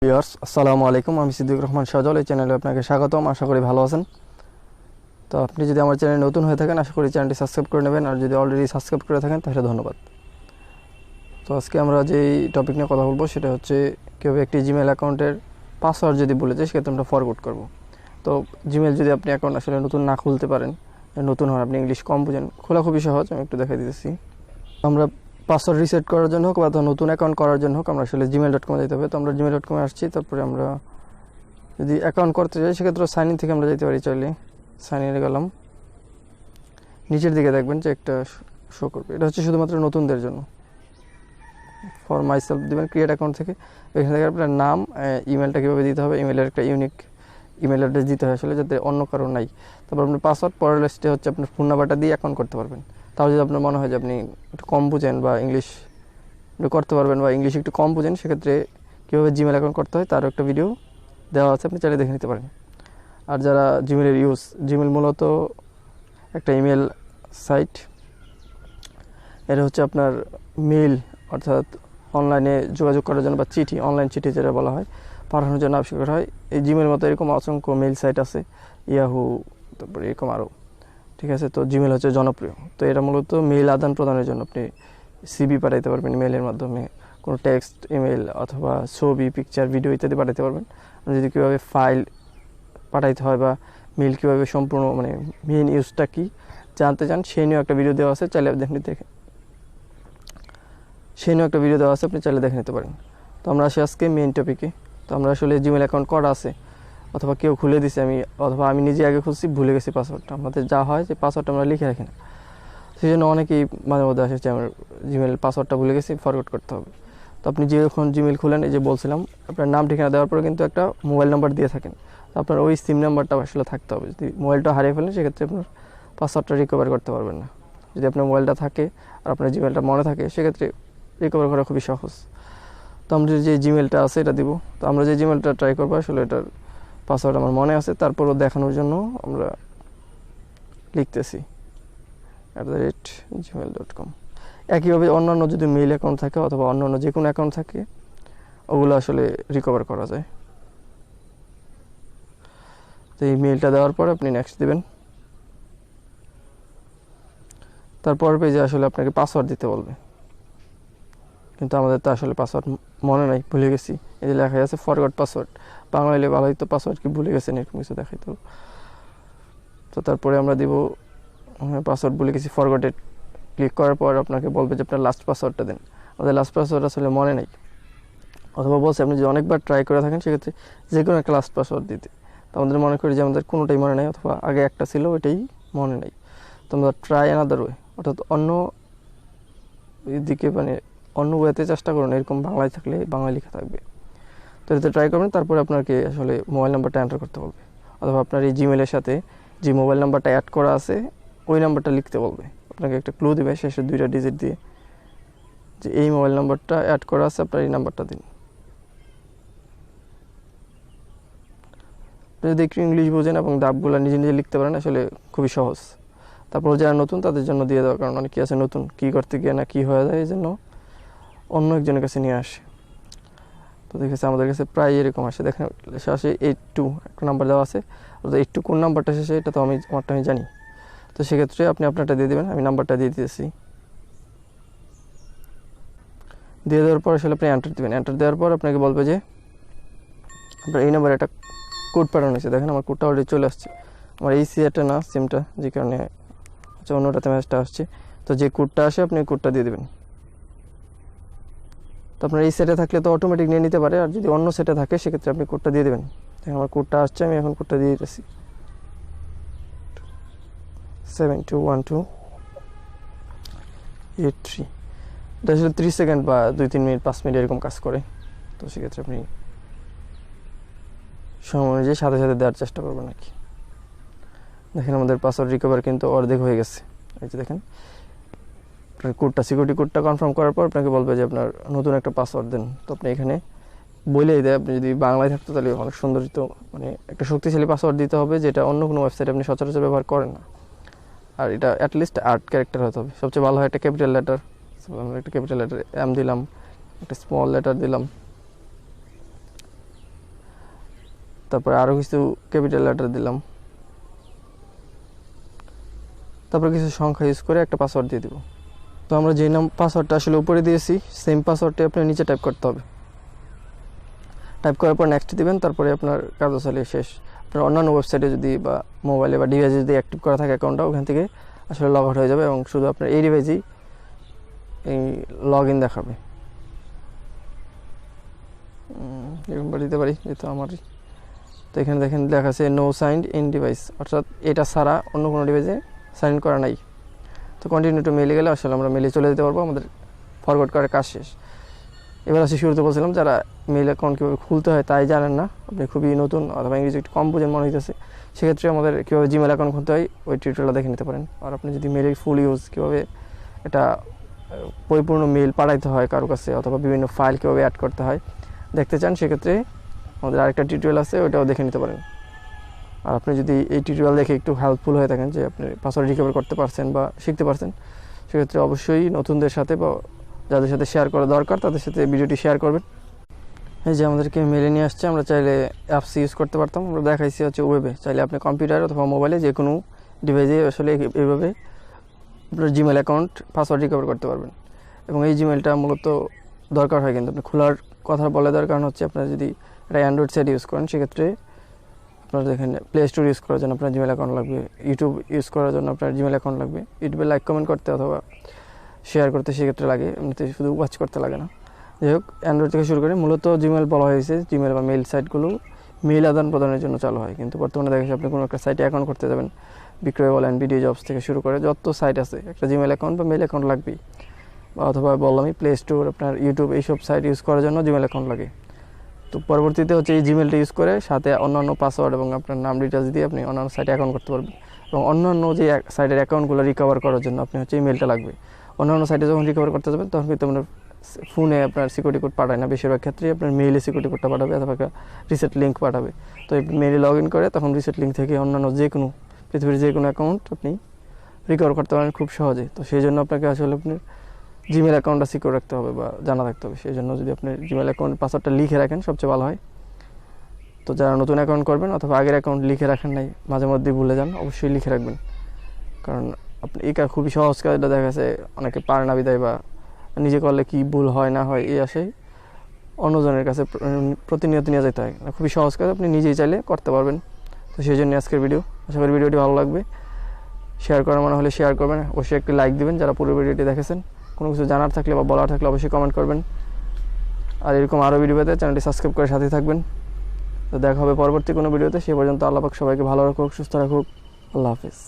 Viewers আসসালামু আলাইকুম, আমি সিদ্দিকুর রহমান সাজল। এই চ্যানেলে আপনাকে স্বাগতম। আশা করি ভালো আছেন। তো আপনি যদি আমার চ্যানেলে নতুন হয়ে থাকেন, আশা করি চ্যানেলটি সাবস্ক্রাইব করে নেবেন, আর যদি অলরেডি সাবস্ক্রাইব করে থাকেন তাহলে ধন্যবাদ। তো আজকে আমরা যেই টপিক নিয়ে কথা বলবো সেটা হচ্ছে কীভাবে একটি জিমেল অ্যাকাউন্টের পাসওয়ার্ড যদি ভুলে যায় সেক্ষেত্রে আমরা ফরগট করব। তো জিমেল যদি আপনি অ্যাকাউন্ট আসলে নতুন না খুলতে পারেন, নতুন হন, আপনি ইংলিশ কম বুঝেন, খোলা খুবই সহজ। আমি একটু দেখাই দিতেছি। আমরা পাসওয়ার্ড রিসেট করার জন্য হোক বা নতুন অ্যাকাউন্ট করার জন্য হোক আমরা আসলে gmail.com যেতে হবে। তো আমরা gmail.com আসছি, তারপরে আমরা যদি অ্যাকাউন্ট করতে যাই সেক্ষেত্রে সাইন ইন থেকে আমরা যেতে পারি। চাইলে সাইন ইনে গেলাম, নিচের দিকে দেখবেন যে একটা শো করবে, এটা হচ্ছে শুধুমাত্র নতুনদের জন্য। ফর মাইসেলফ দেবেন ক্রিয়েট অ্যাকাউন্ট থেকে। এখান থেকে আপনার নাম, ইমেলটা কীভাবে দিতে হবে, ইমেলের একটা ইউনিক ইমেল অ্যাড্রেস দিতে হয় আসলে, যাতে অন্য কারো নাই। তারপর আপনার পাসওয়ার্ড, পরের লিস্টে হচ্ছে আপনার ফোন নাম্বারটা দিয়ে অ্যাকাউন্ট করতে পারবেন। তাহলে যদি আপনার মনে হয় যে আপনি একটু কম বুঝেন বা ইংলিশ একটু করতে পারবেন বা ইংলিশ একটু কম বুঝেন, সেক্ষেত্রে কীভাবে জিমেল অ্যাকাউন্ট করতে হয় তারও একটা ভিডিও দেওয়া আছে, আপনি চাইলে দেখে নিতে পারেন। আর যারা জিমেলের জিমেল মূলত একটা ইমেল সাইট। এটা হচ্ছে আপনার মেইল, অর্থাৎ অনলাইনে যোগাযোগ করার জন্য বা চিঠি, অনলাইন চিঠি যেটা বলা হয়, পাঠানোর জন্য আবিষ্কার করা হয়। এই জিমেল মতো এরকম অসংখ্য মেইল সাইট আছে, ইয়াহু, তারপরে এরকম আরও। ঠিক আছে, তো জিমেল হচ্ছে জনপ্রিয়। তো এটা মূলত মেইল আদান প্রদানের জন্য। আপনি সিভি পাঠাইতে পারবেন মেইলের মাধ্যমে, কোনো টেক্সট, ইমেল অথবা ছবি, পিকচার, ভিডিও ইত্যাদি পাঠাতে পারবেন। যদি কীভাবে ফাইল পাঠাইতে হয় বা মেইল কীভাবে সম্পূর্ণ মানে মেইন ইউজটা কী জানতে চান, সেই নিয়েও একটা ভিডিও দেওয়া আছে, চাইলে আপনি চাইলে দেখে নিতে পারেন। তো আমরা আসি আজকে মেইন টপিকে। তো আমরা আসলে জিমেল অ্যাকাউন্ট করা আছে, অথবা কেউ খুলে দিছে, অথবা আমি নিজে আগে খুলছি, ভুলে গেছি পাসওয়ার্ডটা। আমাদের যা হয় যে পাসওয়ার্ডটা আমরা লিখে রাখি না, সেই জন্য অনেকেই মাঝে মধ্যে আসে যে আমার জিমেল পাসওয়ার্ডটা ভুলে গেছি, ফরগট করতে হবে। তো আপনি যখন জিমেল খুলেন, এই যে বলছিলাম, আপনার নাম ঠিকানা দেওয়ার পরে কিন্তু একটা মোবাইল নাম্বার দিয়ে থাকেন। তো আপনার ওই সিম নাম্বারটা আসলে থাকতে হবে। যদি মোবাইলটা হারিয়ে ফেলেন সেক্ষেত্রে আপনার পাসওয়ার্ডটা রিকভার করতে পারবেন না। যদি আপনার মোবাইলটা থাকে আর আপনার জিমেলটা মনে থাকে, সেক্ষেত্রে রিকভার করা খুবই সহজ। তো আমরা যে জিমেলটা আছে এটা দিব। তো আমরা যে জিমেলটা ট্রাই করবো আসলে এটার পাসওয়ার্ড আমার মনে আছে, তারপরও দেখানোর জন্য আমরা লিখতেছি @gmail.com। একইভাবে অন্যান্য যদি মেইল অ্যাকাউন্ট থাকে অথবা অন্যান্য যে কোনো অ্যাকাউন্ট থাকে, ওগুলো আসলে রিকভার করা যায়। তো এই মেইলটা দেওয়ার পর আপনি নেক্সট দেবেন। তারপর পেজে আসলে আপনাকে পাসওয়ার্ড দিতে বলবে, কিন্তু আমাদের তো আসলে পাসওয়ার্ড মনে নাই, ভুলে গেছি। এই যে লেখা আছে ফরগট পাসওয়ার্ড, বাংলায় ভালোই তো পাসওয়ার্ড কি ভুলে গেছেন এরকম কিছু দেখাই। তো তারপরে আমরা দিব পাসওয়ার্ড ভুলে গেছি, ফরগটে ক্লিক করার পর আপনাকে বলবে যে আপনার লাস্ট পাসওয়ার্ডটা দেন। আমাদের লাস্ট পাসওয়ার্ড আসলে মনে নেই, অথবা বলছে আপনি যদি অনেকবার ট্রাই করে থাকেন সেক্ষেত্রে যে কোনো একটা লাস্ট পাসওয়ার্ড দিতে। তো আমাদের মনে করি যে আমাদের কোনোটাই মনে নেই, অথবা আগে একটা ছিল ওইটাই মনে নেই। তো আমরা ট্রাই অ্যানাদার ওয়ে, অর্থাৎ অন্য দিকে মানে অন্য ওয়েতে চেষ্টা করুন। এরকম বাংলায় থাকলে বাংলায় লেখা থাকবে, তো এতে ট্রাই করবেন। তারপরে আপনাকে আসলে মোবাইল নাম্বারটা এন্টার করতে বলবে, অথবা আপনার এই জিমেলের সাথে যে মোবাইল নাম্বারটা অ্যাড করা আছে ওই নাম্বারটা লিখতে বলবে। আপনাকে একটা ক্লু দেবে শেষে 2টা ডিজিট দিয়ে, যে এই মোবাইল নাম্বারটা অ্যাড করা আছে, আপনার এই নাম্বারটা দিন। যদি একটু ইংলিশ বোঝেন এবং দাবগুলো নিজে নিজে লিখতে পারেন, আসলে খুবই সহজ। তারপর যারা নতুন তাদের জন্য দিয়ে দেওয়া, কারণ অনেকে আছে নতুন, কী করতে গিয়ে না কী হয়ে যায়, এই জন্য অন্য একজনের কাছে নিয়ে আসে। তো দেখেছে আমাদের কাছে প্রায় এরকম আসে, দেখেন শেষে 82 একটা নাম্বার দেওয়া আছে। 82 কোন নাম্বারটা শেষে এটা তো আমারটা আমি জানি। তো সেক্ষেত্রে আপনি আপনারটা দিয়ে দেবেন, আমি নাম্বারটা দিয়ে দিয়েছি। দিয়ে দেওয়ার পর আসলে আপনি এন্টার দেবেন। এন্টার দেওয়ার পর আপনাকে বলবে যে আপনার এই নাম্বারে একটা কোড পাঠানো হয়েছে। দেখেন আমার কোডটা অলরেডি চলে আসছে। আমার এই সিএটা না সিমটা, যে কারণে অন্যটাতে ম্যাচটা আসছে। তো যে কোডটা আসে আপনি কোডটা দিয়ে দেবেন। তো আপনার এই সেটে থাকলে তো অটোমেটিক নিয়ে নিতে পারে, আর যদি অন্য সেটে থাকে সেক্ষেত্রে আপনি কোডটা দিয়ে দেবেন। দেখেন আমার কোডটা আসছে, আমি এখন কোডটা দিয়ে দিতেছি 721283। এটা আসলে 30 সেকেন্ড বা 2-3 মিনিট 5 মিনিট এরকম কাজ করে। তো সেক্ষেত্রে আপনি সময় অনুযায়ী সাথে সাথে দেওয়ার চেষ্টা করবেন আর কি। দেখেন আমাদের পাসওয়ার্ড রিকভার কিন্তু অর্ধেক হয়ে গেছে। এই যে দেখেন আপনার কোডটা, সিকিউরিটি কোডটা কনফার্ম করার পর আপনাকে বলবে যে আপনার নতুন একটা পাসওয়ার্ড দেন। তো আপনি এখানে বলেই দেয়, আপনি যদি বাংলায় থাকতো তাহলে অনেক সুন্দর হতো। মানে একটা শক্তিশালী পাসওয়ার্ড দিতে হবে, যেটা অন্য কোনো ওয়েবসাইটে আপনি সচরাচর ব্যবহার করেন না। আর এটা অ্যাটলিস্ট 8 ক্যারেক্টার হতে হবে। সবচেয়ে ভালো হয় একটা ক্যাপিটাল লেটার, আমরা একটা ক্যাপিটাল লেটার এম দিলাম, একটা স্মল লেটার দিলাম, তারপরে আরও কিছু ক্যাপিটাল লেটার দিলাম, তারপরে কিছু সংখ্যা ইউজ করে একটা পাসওয়ার্ড দিয়ে দিব। তো আমরা যে পাসওয়ার্ডটা আসলে উপরে দিয়েছি সেম পাসওয়ার্ডটি আপনি নিচে টাইপ করতে হবে। টাইপ করার পর নেক্সট দিবেন, তারপরে আপনার কার্যশালী শেষ। আপনার অন্যান্য ওয়েবসাইটে যদি বা মোবাইলে বা ডিভাইসে যদি অ্যাক্টিভ করা থাকে অ্যাকাউন্টটা, ওখান থেকে আসলে লগ আউট হয়ে যাবে এবং শুধু আপনার এই ডিভাইসেই এই লগ ইন দেখাবে। এরকম দিতে পারি যেহেতু আমারই। তো এখানে দেখেন লেখা আছে নো সাইন্ড ইন ডিভাইস, অর্থাৎ এটা ছাড়া অন্য কোনো ডিভাইসে সাইন ইন করা নাই। তো কন্টিনিউ টু মেলে গেলে আসলে আমরা মেলে চলে যেতে পারবো, আমাদের ফরগট করার কাজ শেষ। এবার আসি শুরুতে বলছিলাম যারা মেল অ্যাকাউন্ট কীভাবে খুলতে হয় তাই জানেন না, আপনি খুবই নতুন অথবা ইংরেজি একটু কম বোঝেন মনে হইতেছে, সেক্ষেত্রে আমাদের কীভাবে জিমেল অ্যাকাউন্ট খুলতে হয় ওই টিউটোরিয়ালটা দেখে নিতে পারেন। আর আপনি যদি মেলের ফুল ইউজ কীভাবে এটা পরিপূর্ণ মেল পাঠাইতে হয় কারো কাছে অথবা বিভিন্ন ফাইল কীভাবে অ্যাড করতে হয় দেখতে চান, সেক্ষেত্রে আমাদের আরেকটা টিউটোরিয়াল আছে, ওইটাও দেখে নিতে পারেন। আর আপনি যদি এই টিউটোরিয়াল দেখে একটু হেল্পফুল হয়ে থাকেন যে আপনি পাসওয়ার্ড রিকভার করতে পারছেন বা শিখতে পারছেন, সেক্ষেত্রে অবশ্যই নতুনদের সাথে বা যাদের সাথে শেয়ার করা দরকার তাদের সাথে ভিডিওটি শেয়ার করবেন। এই যে আমাদেরকে মেলে নিয়ে আসছে, আমরা চাইলে অ্যাপস ইউজ করতে পারতাম, আমরা দেখাইছি হচ্ছে ওয়েবে। চাইলে আপনি কম্পিউটার অথবা মোবাইলে যে কোনো ডিভাইসে আসলে এইভাবে আপনার জিমেল অ্যাকাউন্ট পাসওয়ার্ড রিকভার করতে পারবেন। এবং এই জিমেলটা মূলত দরকার হয় কিন্তু আপনি খোলার কথা বলে দেওয়ার কারণ হচ্ছে আপনার যদি একটা অ্যান্ড্রয়েড সেট ইউজ করেন, সেক্ষেত্রে আপনার দেখেন প্লে স্টোর ইউজ করার জন্য আপনার জিমেল অ্যাকাউন্ট লাগবে, ইউটিউব ইউজ করার জন্য আপনার জিমেল অ্যাকাউন্ট লাগবে, ইউটিউবে লাইক কমেন্ট করতে অথবা শেয়ার করতে সেক্ষেত্রে লাগে, এমনিতে শুধু ওয়াচ করতে লাগে না। যাই হোক, অ্যান্ড্রয়েড থেকে শুরু করে মূলত জিমেল বলা হয়েছে, জিমেল বা মেল সাইটগুলো মেল আদান প্রদানের জন্য চালু হয়। কিন্তু বর্তমানে দেখা যাচ্ছে আপনি কোনো একটা সাইটে অ্যাকাউন্ট করতে যাবেন, বিক্রয় বলেন, ভিডিও জবস থেকে শুরু করে যত সাইট আছে একটা জিমেল অ্যাকাউন্ট বা মেল অ্যাকাউন্ট লাগবেই। বা অথবা বললামই প্লে স্টোর, আপনার ইউটিউব এইসব সাইট ইউজ করার জন্য জিমেল অ্যাকাউন্ট লাগে। তো পরবর্তীতে হচ্ছে এই জিমেলটা ইউজ করে সাথে অন্যান্য পাসওয়ার্ড এবং আপনার নাম ডিটেলস দিয়ে আপনি অন্যান্য সাইটে অ্যাকাউন্ট করতে পারবেন। এবং অন্যান্য যে সাইটের অ্যাকাউন্টগুলো রিকভার করার জন্য আপনি হচ্ছে ইমেলটা লাগবে। অন্যান্য সাইটে যখন রিকভার করতে যাবেন তখন কিন্তু আপনার ফোনে আপনার সিকিউরিটি কোড পাঠায় না, বেশিরভাগ ক্ষেত্রেই আপনার মেইলে সিকিউরিটি কোডটা পাঠাবে অথবা একটা রিসেট লিঙ্ক পাঠাবে। তো এই মেইলে লগ ইন করে তখন রিসেট লিঙ্ক থেকে অন্যান্য যে কোনো পৃথিবীর যে কোনো অ্যাকাউন্ট আপনি রিকভার করতে পারেন খুব সহজে। তো সেই জন্য আপনাকে আসলে আপনার জিমেল অ্যাকাউন্টটা সিকিউর রাখতে হবে বা জানা রাখতে হবে। সেই জন্য যদি আপনি জিমেল অ্যাকাউন্ট পাসওয়ার্ডটা লিখে রাখেন সবচেয়ে ভালো হয়। তো যারা নতুন অ্যাকাউন্ট করবেন অথবা আগের অ্যাকাউন্ট লিখে রাখেন নাই, মাঝে মধ্যেই ভুলে যান, অবশ্যই লিখে রাখবেন। কারণ আপনি এই খুবই সহজ কাজ, এটা দেখা গেছে অনেকে পারে না বিদায় বা নিজে করলে কি ভুল হয় না হয় এই আশায় অন্যজনের কাছে প্রতিনিয়ত নিয়ে যেতে হয়। খুবই সহজ কাজ, আপনি নিজেই চাইলে করতে পারবেন। তো সেই জন্য আজকের ভিডিও, আশা করি ভিডিওটি ভালো লাগবে। শেয়ার করার মনে হলে শেয়ার করবেন, অবশ্যই একটি লাইক দিবেন যারা পুরো ভিডিওটি দেখেছেন। কোনো কিছু জানার থাকলে বা বলার থাকলে অবশ্যই কমেন্ট করবেন। আর এরকম আরও ভিডিও পেতে চ্যানেলটি সাবস্ক্রাইব করে সাথে থাকবেন। তো দেখা হবে পরবর্তী কোনো ভিডিওতে। সে পর্যন্ত আল্লাহ পাক সবাইকে ভালো রাখুক, সুস্থ রাখুক। আল্লাহ হাফিজ।